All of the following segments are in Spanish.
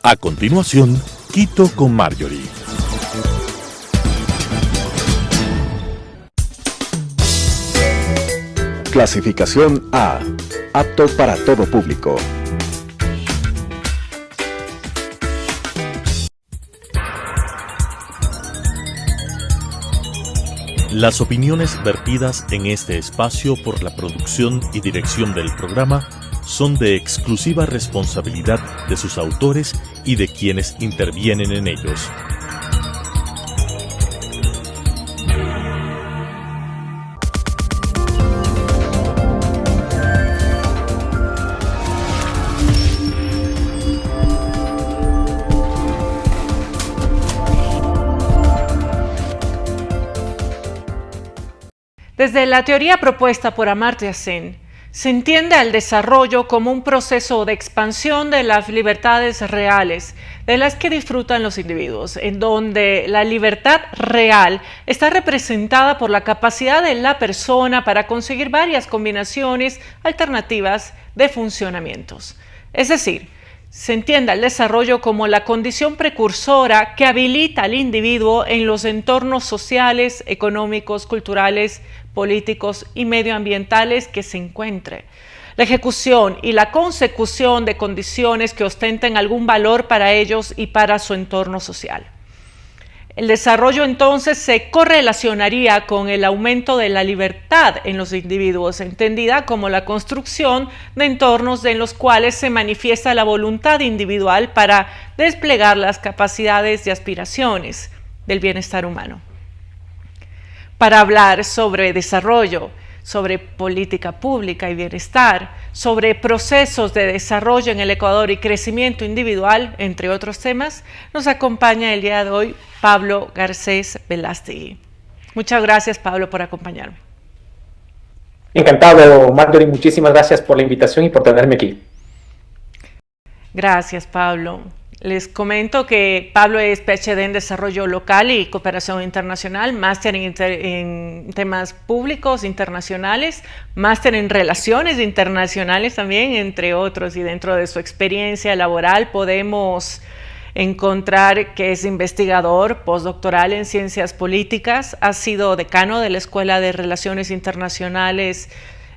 A continuación, Quito con Marjorie. Clasificación A. Apto para todo público. Las opiniones vertidas en este espacio por la producción y dirección del programa son de exclusiva responsabilidad de sus autores y de quienes intervienen en ellos. Desde la teoría propuesta por Amartya Sen, se entiende al desarrollo como un proceso de expansión de las libertades reales de las que disfrutan los individuos, en donde la libertad real está representada por la capacidad de la persona para conseguir varias combinaciones alternativas de funcionamientos. Es decir, se entiende al desarrollo como la condición precursora que habilita al individuo en los entornos sociales, económicos, culturales, políticos y medioambientales que se encuentre. La ejecución y la consecución de condiciones que ostenten algún valor para ellos y para su entorno social. El desarrollo entonces se correlacionaría con el aumento de la libertad en los individuos, entendida como la construcción de entornos en los cuales se manifiesta la voluntad individual para desplegar las capacidades y aspiraciones del bienestar humano. Para hablar sobre desarrollo, sobre política pública y bienestar, sobre procesos de desarrollo en el Ecuador y crecimiento individual, entre otros temas, nos acompaña el día de hoy Pablo Garcés Velástegui. Muchas gracias, Pablo, por acompañarme. Encantado, Marjorie, muchísimas gracias por la invitación y por tenerme aquí. Gracias, Pablo. Les comento que Pablo es PhD en Desarrollo Local y Cooperación Internacional, máster en temas públicos internacionales, máster en Relaciones Internacionales también, entre otros, y dentro de su experiencia laboral podemos encontrar que es investigador postdoctoral en Ciencias Políticas, ha sido decano de la Escuela de Relaciones Internacionales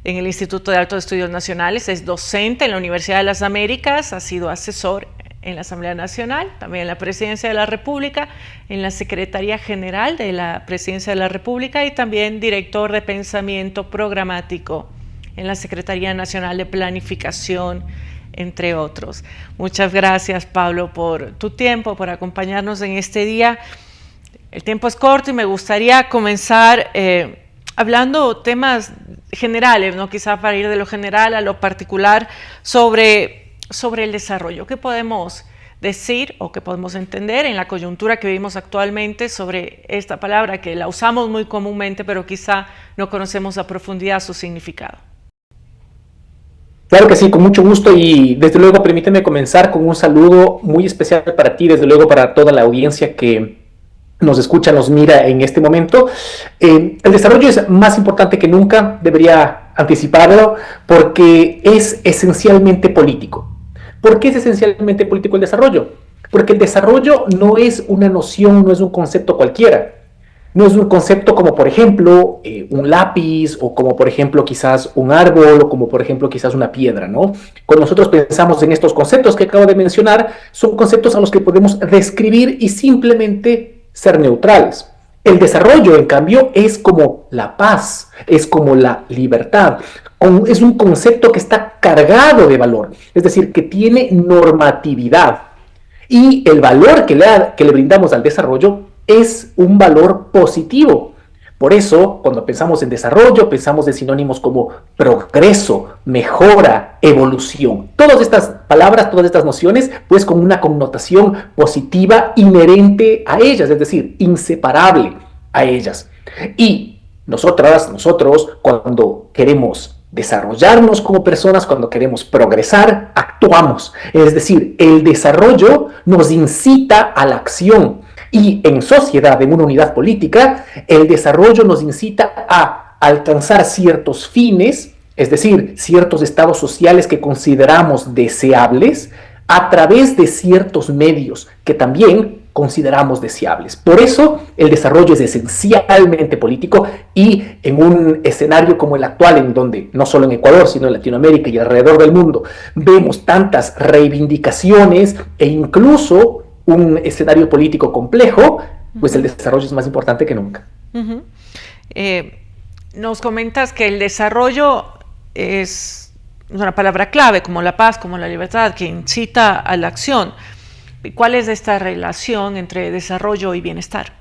en el Instituto de Altos Estudios Nacionales, es docente en la Universidad de las Américas, ha sido asesor en la Asamblea Nacional, también en la Presidencia de la República, en la Secretaría General de la Presidencia de la República y también director de Pensamiento Programático en la Secretaría Nacional de Planificación, entre otros. Muchas gracias, Pablo, por tu tiempo, por acompañarnos en este día. El tiempo es corto y me gustaría comenzar hablando temas generales, ¿no? Quizá para ir de lo general a lo particular sobre el desarrollo. ¿Qué podemos decir o qué podemos entender en la coyuntura que vivimos actualmente sobre esta palabra que la usamos muy comúnmente, pero quizá no conocemos a profundidad su significado? Claro que sí, con mucho gusto, y desde luego permíteme comenzar con un saludo muy especial para ti, desde luego para toda la audiencia que nos escucha, nos mira en este momento. El desarrollo es más importante que nunca, debería anticiparlo, porque es esencialmente político. ¿Por qué es esencialmente político el desarrollo? Porque el desarrollo no es una noción, no es un concepto cualquiera. No es un concepto como, por ejemplo, un lápiz, o como, por ejemplo, quizás un árbol, o como, por ejemplo, quizás una piedra, ¿no? Cuando nosotros pensamos en estos conceptos que acabo de mencionar, son conceptos a los que podemos describir y simplemente ser neutrales. El desarrollo, en cambio, es como la paz, es como la libertad. Es un concepto que está cargado de valor, es decir, que tiene normatividad. Y el valor que le brindamos al desarrollo es un valor positivo. Por eso, cuando pensamos en desarrollo, pensamos en sinónimos como progreso, mejora, evolución. Todas estas palabras, todas estas nociones, pues con una connotación positiva inherente a ellas, es decir, inseparable a ellas. Y nosotros, cuando queremos desarrollarnos como personas, cuando queremos progresar, actuamos. Es decir, el desarrollo nos incita a la acción. Y en sociedad, en una unidad política, el desarrollo nos incita a alcanzar ciertos fines, es decir, ciertos estados sociales que consideramos deseables, a través de ciertos medios que también consideramos deseables. Por eso el desarrollo es esencialmente político, y en un escenario como el actual, en donde no solo en Ecuador, sino en Latinoamérica y alrededor del mundo vemos tantas reivindicaciones e incluso un escenario político complejo, pues el desarrollo es más importante que nunca. Nos comentas que el desarrollo es una palabra clave, como la paz, como la libertad, que incita a la acción. ¿Cuál es esta relación entre desarrollo y bienestar?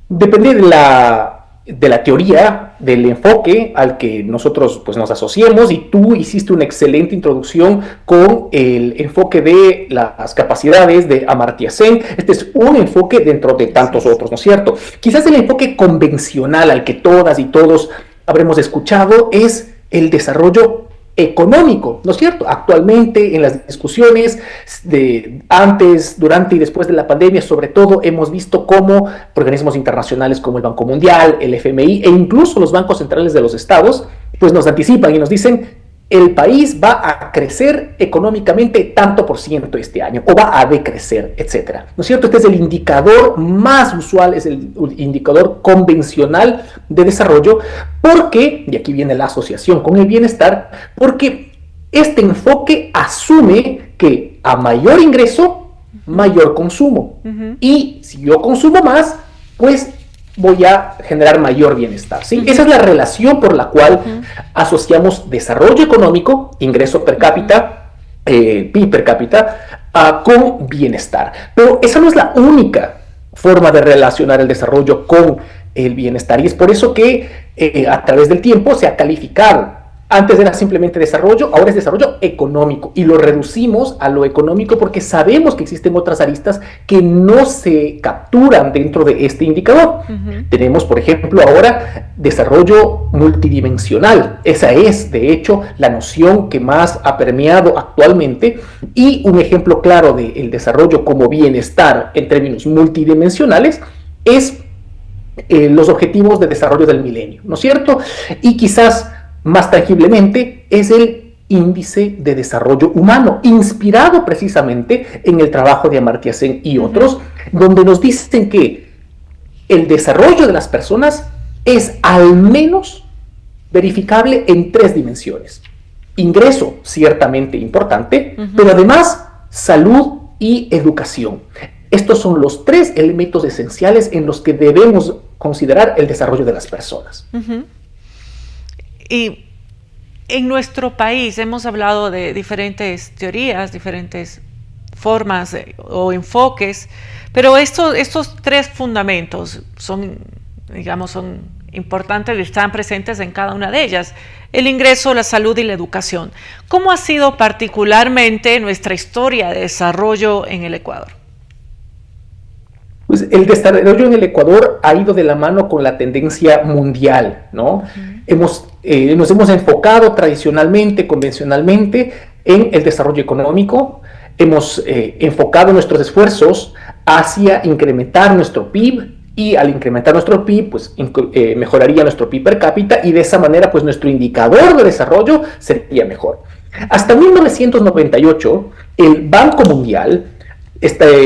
Depende de la teoría, del enfoque al que nosotros pues, nos asociemos, y tú hiciste una excelente introducción con el enfoque de las capacidades de Amartya Sen. Este es un enfoque dentro de tantos otros, ¿no es cierto? Quizás el enfoque convencional al que todas y todos habremos escuchado es el desarrollo económico, ¿no es cierto? Actualmente en las discusiones de antes, durante y después de la pandemia, sobre todo, hemos visto cómo organismos internacionales como el Banco Mundial, el FMI e incluso los bancos centrales de los estados, pues nos anticipan y nos dicen: el país va a crecer económicamente tanto por ciento este año, o va a decrecer, etcétera. ¿No es cierto? Este es el indicador más usual, es el indicador convencional de desarrollo, porque, y aquí viene la asociación con el bienestar, porque este enfoque asume que a mayor ingreso, mayor consumo. Y si yo consumo más, pues voy a generar mayor bienestar, ¿sí? Esa es la relación por la cual asociamos desarrollo económico, ingreso per cápita, PIB per cápita, con bienestar. Pero esa no es la única forma de relacionar el desarrollo con el bienestar, y es por eso que a través del tiempo se ha calificado. Antes era simplemente desarrollo, ahora es desarrollo económico, y lo reducimos a lo económico porque sabemos que existen otras aristas que no se capturan dentro de este indicador. Tenemos, por ejemplo, ahora desarrollo multidimensional. Esa es, de hecho, la noción que más ha permeado actualmente, y un ejemplo claro del desarrollo como bienestar en términos multidimensionales es los objetivos de desarrollo del milenio, ¿no es cierto? Y quizás más tangiblemente es el índice de desarrollo humano, inspirado precisamente en el trabajo de Amartya Sen y otros, donde nos dicen que el desarrollo de las personas es al menos verificable en 3 dimensiones. Ingreso, ciertamente importante, pero además salud y educación. Estos son los 3 elementos esenciales en los que debemos considerar el desarrollo de las personas. Y en nuestro país hemos hablado de diferentes teorías, diferentes formas o enfoques, pero estos 3 fundamentos son importantes y están presentes en cada una de ellas: el ingreso, la salud y la educación. ¿Cómo ha sido particularmente nuestra historia de desarrollo en el Ecuador? Pues el desarrollo en el Ecuador ha ido de la mano con la tendencia mundial, ¿no? Nos hemos enfocado tradicionalmente, convencionalmente, en el desarrollo económico. Hemos enfocado nuestros esfuerzos hacia incrementar nuestro PIB, y al incrementar nuestro PIB, pues mejoraría nuestro PIB per cápita, y de esa manera, pues nuestro indicador de desarrollo sería mejor. Hasta 1998, el Banco Mundial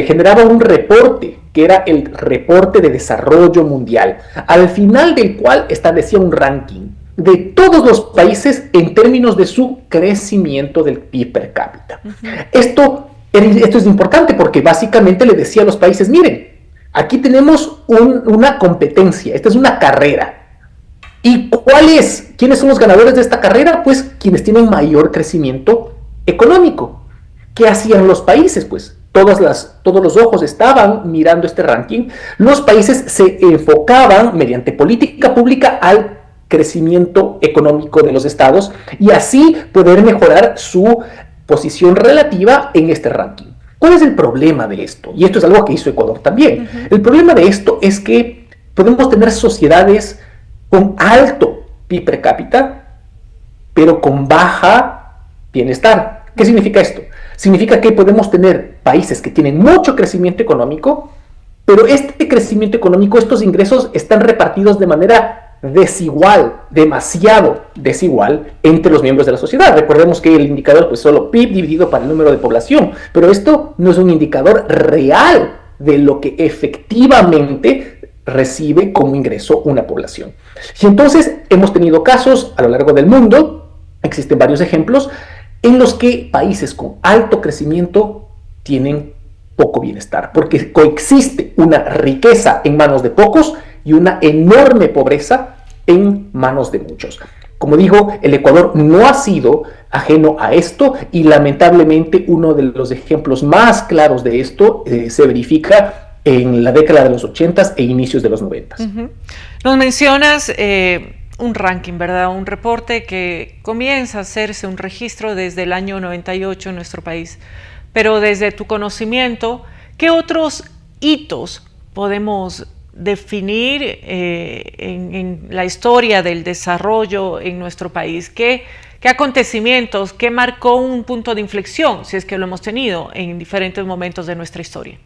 generaba un reporte, que era el reporte de desarrollo mundial, al final del cual establecía un ranking de todos los países en términos de su crecimiento del PIB per cápita. Esto es importante porque básicamente le decía a los países: miren, aquí tenemos una competencia, esta es una carrera. ¿Y quiénes son los ganadores de esta carrera? Pues quienes tienen mayor crecimiento económico. ¿Qué hacían los países? Pues todos los ojos estaban mirando este ranking. Los países se enfocaban mediante política pública al crecimiento económico de los estados, y así poder mejorar su posición relativa en este ranking. ¿Cuál es el problema de esto? Y esto es algo que hizo Ecuador también. El problema de esto es que podemos tener sociedades con alto PIB per cápita, pero con baja bienestar. ¿Qué significa esto? Significa que podemos tener países que tienen mucho crecimiento económico, pero este crecimiento económico, estos ingresos están repartidos de manera desigual, demasiado desigual entre los miembros de la sociedad. Recordemos que el indicador pues solo PIB dividido para el número de población, pero esto no es un indicador real de lo que efectivamente recibe como ingreso una población. Y entonces hemos tenido casos a lo largo del mundo, existen varios ejemplos, en los que países con alto crecimiento tienen poco bienestar, porque coexiste una riqueza en manos de pocos y una enorme pobreza en manos de muchos. Como digo, el Ecuador no ha sido ajeno a esto y lamentablemente uno de los ejemplos más claros de esto se verifica en la década de los 80s e inicios de los 90s. Nos mencionas un ranking, ¿verdad? Un reporte que comienza a hacerse un registro desde el año 98 en nuestro país. Pero desde tu conocimiento, ¿qué otros hitos podemos definir en la historia del desarrollo en nuestro país? ¿Qué acontecimientos, qué marcó un punto de inflexión, si es que lo hemos tenido en diferentes momentos de nuestra historia?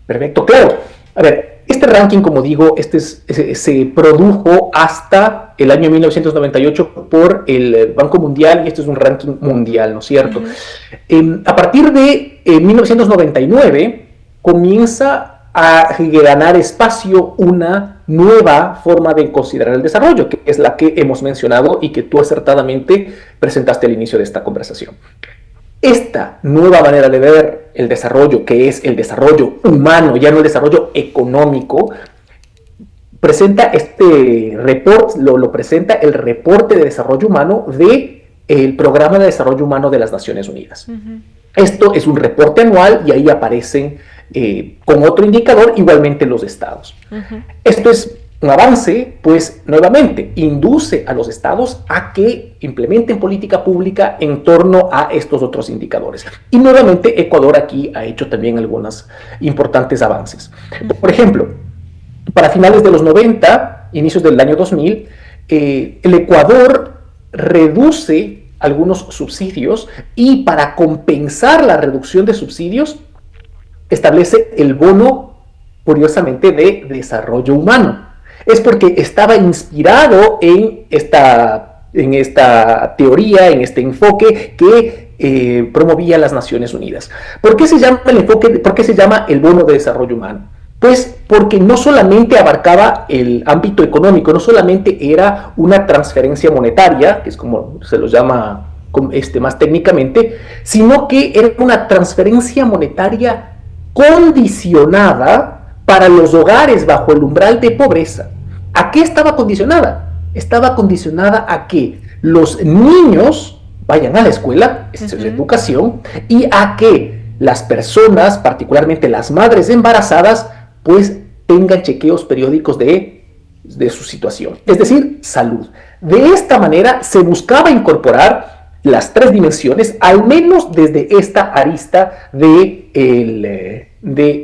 Perfecto, claro. A ver, este ranking, como digo, se produjo hasta el año 1998 por el Banco Mundial, y esto es un ranking mundial, ¿no es cierto? A partir de 1999 comienza a ganar espacio una nueva forma de considerar el desarrollo, que es la que hemos mencionado y que tú acertadamente presentaste al inicio de esta conversación. Esta nueva manera de ver el desarrollo, que es el desarrollo humano, ya no el desarrollo económico, presenta este reporte, lo presenta el reporte de desarrollo humano del Programa de Desarrollo Humano de las Naciones Unidas. Esto es un reporte anual y ahí aparecen con otro indicador igualmente los estados. Esto es un avance, pues nuevamente induce a los estados a que implementen política pública en torno a estos otros indicadores. Y nuevamente Ecuador aquí ha hecho también algunos importantes avances. Por ejemplo, para finales de los 90, inicios del año 2000, el Ecuador reduce algunos subsidios y para compensar la reducción de subsidios establece el bono, curiosamente, de desarrollo humano. Es porque estaba inspirado en esta teoría, en este enfoque que promovía las Naciones Unidas. ¿Por qué se llama el enfoque? ¿Por qué se llama el bono de desarrollo humano? Pues porque no solamente abarcaba el ámbito económico, no solamente era una transferencia monetaria, que es como se lo llama más técnicamente, sino que era una transferencia monetaria condicionada para los hogares bajo el umbral de pobreza. ¿A qué estaba condicionada? Estaba condicionada a que los niños vayan a la escuela, esa es educación, y a que las personas, particularmente las madres embarazadas, pues tengan chequeos periódicos de su situación, es decir, salud. De esta manera se buscaba incorporar las tres dimensiones, al menos desde esta arista de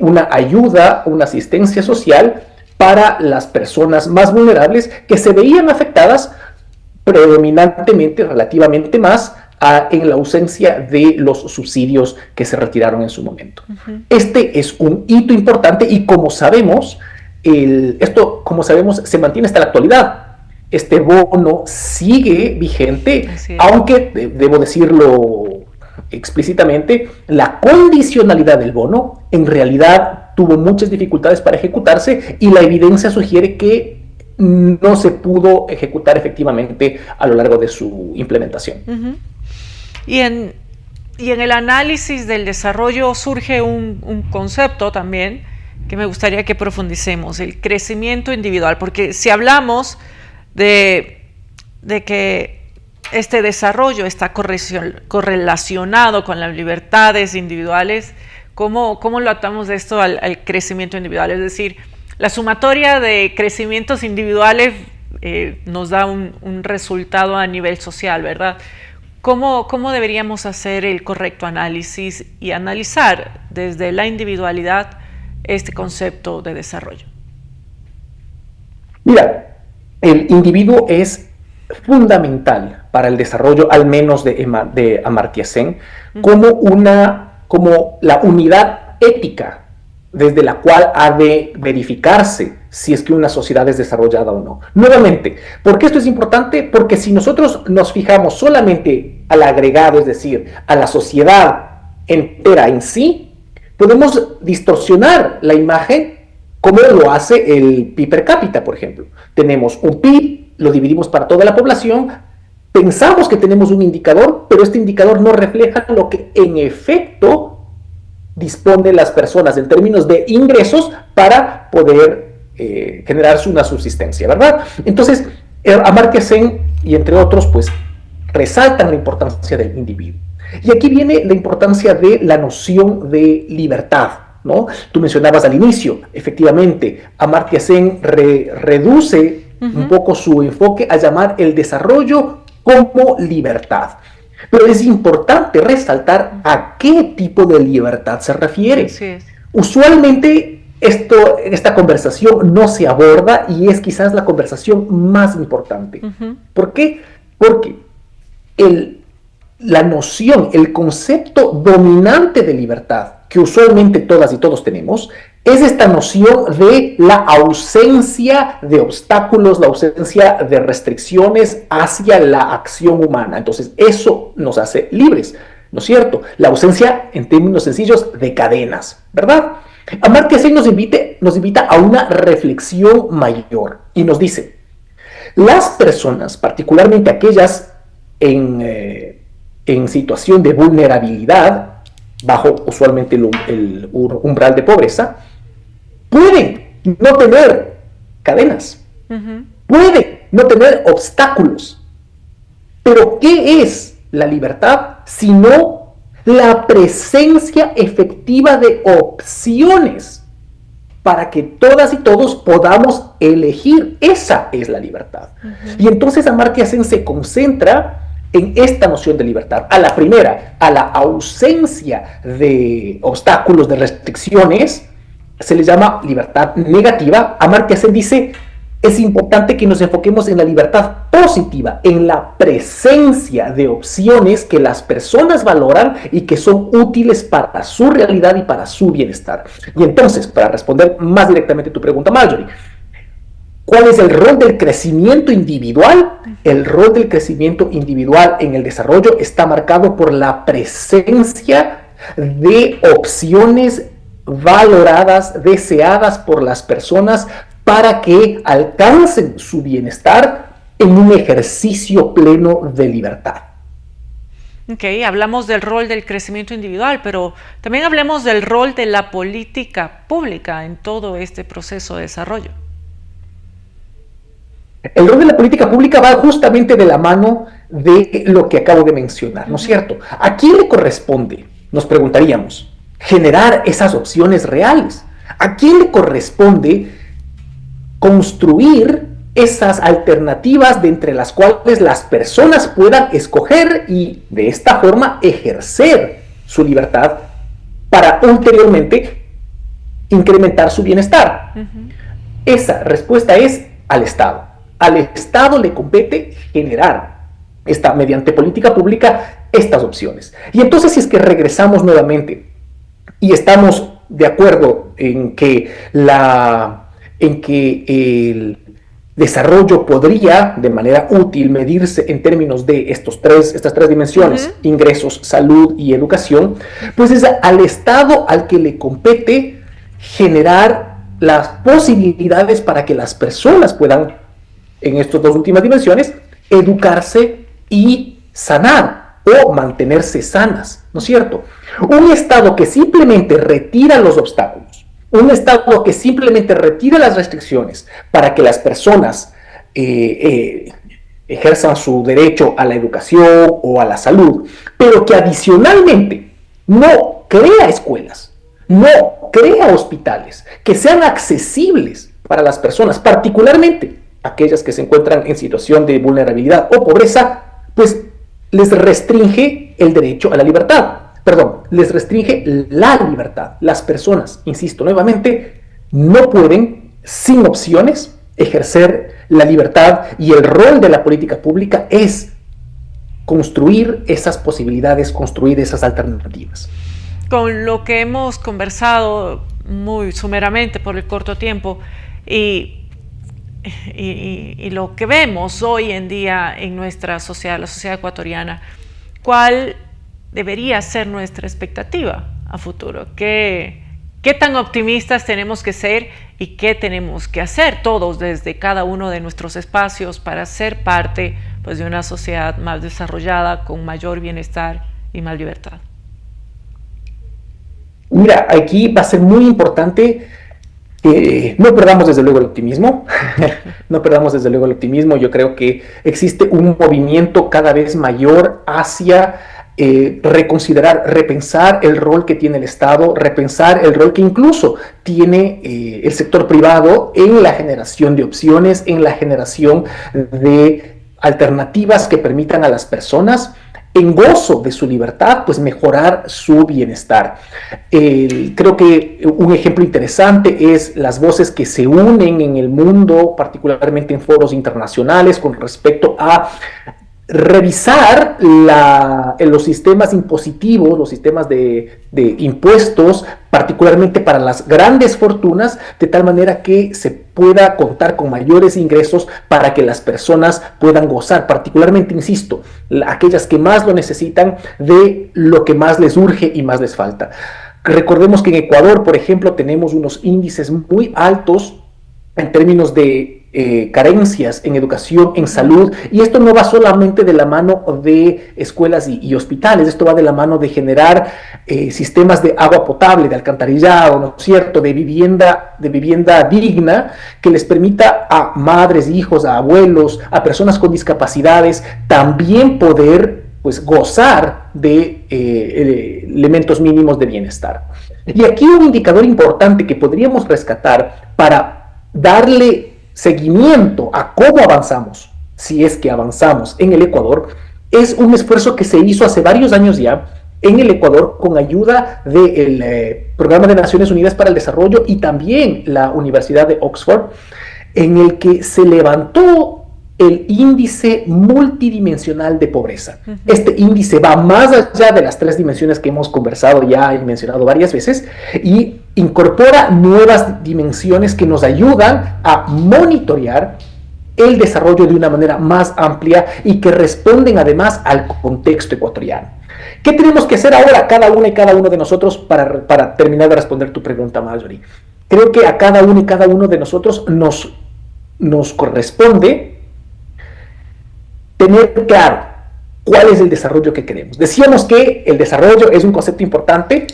una ayuda, una asistencia social para las personas más vulnerables que se veían afectadas predominantemente, relativamente más, en la ausencia de los subsidios que se retiraron en su momento. Este es un hito importante y como sabemos, esto se mantiene hasta la actualidad. Este bono sigue vigente, aunque, debo decirlo explícitamente, la condicionalidad del bono en realidad tuvo muchas dificultades para ejecutarse y la evidencia sugiere que no se pudo ejecutar efectivamente a lo largo de su implementación. Y en el análisis del desarrollo surge un concepto también que me gustaría que profundicemos, el crecimiento individual, porque si hablamos de que este desarrollo está correlacionado con las libertades individuales, ¿cómo lo atamos de esto al crecimiento individual? Es decir, la sumatoria de crecimientos individuales nos da un resultado a nivel social, ¿verdad? ¿Cómo deberíamos hacer el correcto análisis y analizar desde la individualidad este concepto de desarrollo? Mira, el individuo es fundamental para el desarrollo, al menos de Amartya Sen, como la unidad ética desde la cual ha de verificarse si es que una sociedad es desarrollada o no. Nuevamente, ¿por qué esto es importante? Porque si nosotros nos fijamos solamente al agregado, es decir, a la sociedad entera en sí, podemos distorsionar la imagen como lo hace el PIB per cápita, por ejemplo. Tenemos un PIB, lo dividimos para toda la población, pensamos que tenemos un indicador, pero este indicador no refleja lo que en efecto disponen las personas en términos de ingresos para poder generarse una subsistencia, ¿verdad? Entontonces, Amartya Sen y entre otros, pues, resaltan la importancia del individuo. Y aquí viene la importancia de la noción de libertad, ¿no? Tú mencionabas al inicio, efectivamente, Amartya Sen reduce un poco su enfoque a llamar el desarrollo como libertad. Pero es importante resaltar a qué tipo de libertad se refiere. Sí. Usualmente esta conversación no se aborda y es quizás la conversación más importante. ¿Por qué? Porque la noción, el concepto dominante de libertad que usualmente todas y todos tenemos, es esta noción de la ausencia de obstáculos, la ausencia de restricciones hacia la acción humana. Entonces, eso nos hace libres, ¿no es cierto? La ausencia, en términos sencillos, de cadenas, ¿verdad? Amartya Sen nos invita a una reflexión mayor y nos dice, las personas, particularmente aquellas en situación de vulnerabilidad, bajo usualmente el umbral de pobreza, pueden no tener cadenas, pueden no tener obstáculos. Pero ¿qué es la libertad sino la presencia efectiva de opciones para que todas y todos podamos elegir? Esa es la libertad. Y entonces Amartya Sen se concentra en esta noción de libertad. A la primera, a la ausencia de obstáculos, de restricciones, se le llama libertad negativa. Amartya Sen dice, es importante que nos enfoquemos en la libertad positiva, en la presencia de opciones que las personas valoran y que son útiles para su realidad y para su bienestar. Y entonces, para responder más directamente a tu pregunta, Marjorie, ¿cuál es el rol del crecimiento individual? El rol del crecimiento individual en el desarrollo está marcado por la presencia de opciones valoradas, deseadas por las personas para que alcancen su bienestar en un ejercicio pleno de libertad. Ok, hablamos del rol del crecimiento individual, pero también hablemos del rol de la política pública en todo este proceso de desarrollo. El rol de la política pública va justamente de la mano de lo que acabo de mencionar, ¿no es cierto? ¿A quién le corresponde, nos preguntaríamos, generar esas opciones reales? ¿A quién le corresponde construir esas alternativas de entre las cuales las personas puedan escoger y de esta forma ejercer su libertad para ulteriormente incrementar su bienestar? Esa respuesta es al Estado. Al Estado le compete generar mediante política pública estas opciones. Y entonces, si es que regresamos nuevamente y estamos de acuerdo en que el desarrollo podría de manera útil medirse en términos de estas tres dimensiones, ingresos, salud y educación, pues es al Estado al que le compete generar las posibilidades para que las personas puedan, en estas dos últimas dimensiones, educarse y sanar o mantenerse sanas, ¿no es cierto? Un Estado que simplemente retira los obstáculos, un Estado que simplemente retira las restricciones para que las personas ejerzan su derecho a la educación o a la salud, pero que adicionalmente no crea escuelas, no crea hospitales que sean accesibles para las personas, particularmente aquellas que se encuentran en situación de vulnerabilidad o pobreza, pues les restringe el derecho a la libertad. Les restringe la libertad. Las personas, insisto nuevamente, no pueden, sin opciones, ejercer la libertad, y el rol de la política pública es construir esas posibilidades, construir esas alternativas. con lo que hemos conversado muy sumeramente por el corto tiempo y lo que vemos hoy en día en nuestra sociedad, la sociedad ecuatoriana, ¿cuál debería ser nuestra expectativa a futuro? ¿Qué tan optimistas tenemos que ser y qué tenemos que hacer todos desde cada uno de nuestros espacios para ser parte, pues, de una sociedad más desarrollada, con mayor bienestar y más libertad? Mira, aquí va a ser muy importante que no perdamos desde luego el optimismo. No perdamos desde luego el optimismo. Yo creo que existe un movimiento cada vez mayor hacia reconsiderar, repensar el rol que tiene el Estado, repensar el rol que incluso tiene el sector privado en la generación de opciones, en la generación de alternativas que permitan a las personas, en gozo de su libertad, pues mejorar su bienestar. Creo que un ejemplo interesante es las voces que se unen en el mundo, particularmente en foros internacionales, con respecto a revisar los sistemas impositivos, los sistemas de impuestos, particularmente para las grandes fortunas, de tal manera que se pueda contar con mayores ingresos para que las personas puedan gozar, particularmente, insisto, aquellas que más lo necesitan, de lo que más les urge y más les falta. Recordemos que en Ecuador, por ejemplo, tenemos unos índices muy altos en términos de carencias en educación, en salud, y esto no va solamente de la mano de escuelas y hospitales, esto va de la mano de generar sistemas de agua potable, de alcantarillado, ¿no es cierto?, de vivienda digna, que les permita a madres, hijos, a abuelos, a personas con discapacidades, también poder, pues, gozar de elementos mínimos de bienestar. Y aquí un indicador importante que podríamos rescatar para darle seguimiento a cómo avanzamos, si es que avanzamos en el Ecuador, es un esfuerzo que se hizo hace varios años ya en el Ecuador con ayuda del Programa de Naciones Unidas para el Desarrollo y también la Universidad de Oxford, en el que se levantó el índice multidimensional de pobreza. Este índice va más allá de las 3 dimensiones que hemos conversado ya y mencionado varias veces, y incorpora nuevas dimensiones que nos ayudan a monitorear el desarrollo de una manera más amplia y que responden además al contexto ecuatoriano. ¿Qué tenemos que hacer ahora cada una y cada uno de nosotros para terminar de responder tu pregunta, Marjorie? Creo que a cada uno y cada uno de nosotros nos corresponde tener claro cuál es el desarrollo que queremos. Decíamos que el desarrollo es un concepto importante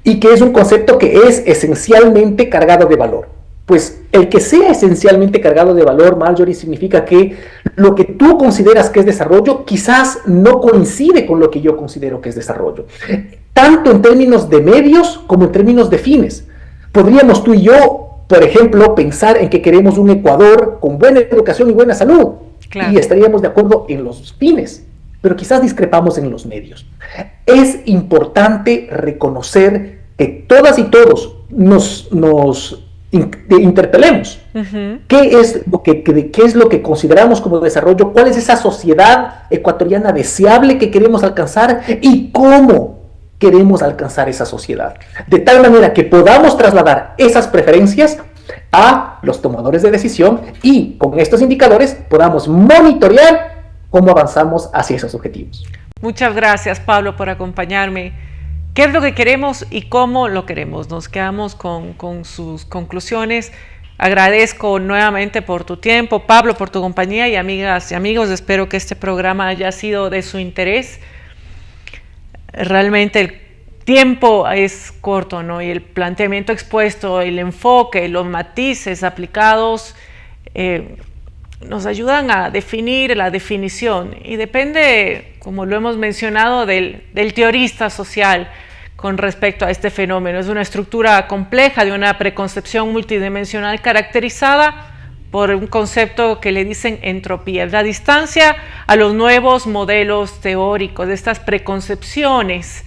y que es un concepto que es esencialmente cargado de valor. Pues el que sea esencialmente cargado de valor, Marjorie, significa que lo que tú consideras que es desarrollo quizás no coincide con lo que yo considero que es desarrollo, tanto en términos de medios como en términos de fines. Podríamos tú y yo, por ejemplo, pensar en que queremos un Ecuador con buena educación y buena salud. Claro. Y estaríamos de acuerdo en los fines, pero quizás discrepamos en los medios. Es importante reconocer que todas y todos nos interpelemos. ¿Qué es lo que consideramos como desarrollo? ¿Cuál es esa sociedad ecuatoriana deseable que queremos alcanzar? ¿Y cómo queremos alcanzar esa sociedad? De tal manera que podamos trasladar esas preferencias a los tomadores de decisión y con estos indicadores podamos monitorear cómo avanzamos hacia esos objetivos. Muchas gracias, Pablo, por acompañarme. ¿Qué es lo que queremos y cómo lo queremos? Nos quedamos con sus conclusiones. Agradezco nuevamente por tu tiempo, Pablo, por tu compañía, y amigas y amigos, espero que este programa haya sido de su interés. Realmente el tiempo es corto, ¿no? Y el planteamiento expuesto, el enfoque, los matices aplicados nos ayudan a definir la definición, y depende, como lo hemos mencionado, del teorista social con respecto a este fenómeno. Es una estructura compleja de una preconcepción multidimensional caracterizada por un concepto que le dicen entropía, la distancia a los nuevos modelos teóricos, de estas preconcepciones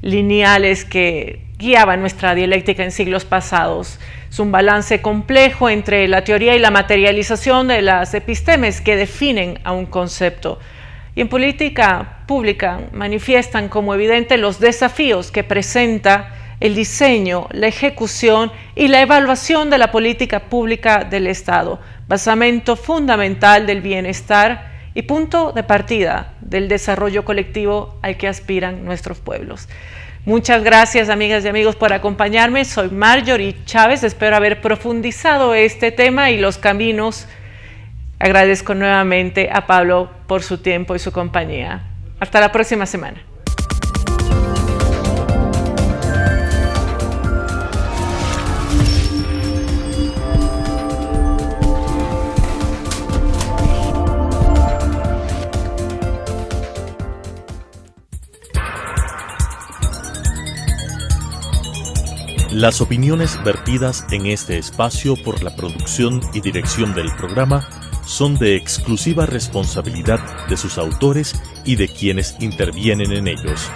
lineales que guiaban nuestra dialéctica en siglos pasados. Es un balance complejo entre la teoría y la materialización de las epistemes que definen a un concepto. y en política pública manifiestan como evidente los desafíos que presenta el diseño, la ejecución y la evaluación de la política pública del Estado, basamento fundamental del bienestar y punto de partida del desarrollo colectivo al que aspiran nuestros pueblos. Muchas gracias, amigas y amigos, por acompañarme. Soy Marjorie Chávez, espero haber profundizado este tema y los caminos. Agradezco nuevamente a Pablo por su tiempo y su compañía. Hasta la próxima semana. Las opiniones vertidas en este espacio por la producción y dirección del programa son de exclusiva responsabilidad de sus autores y de quienes intervienen en ellos.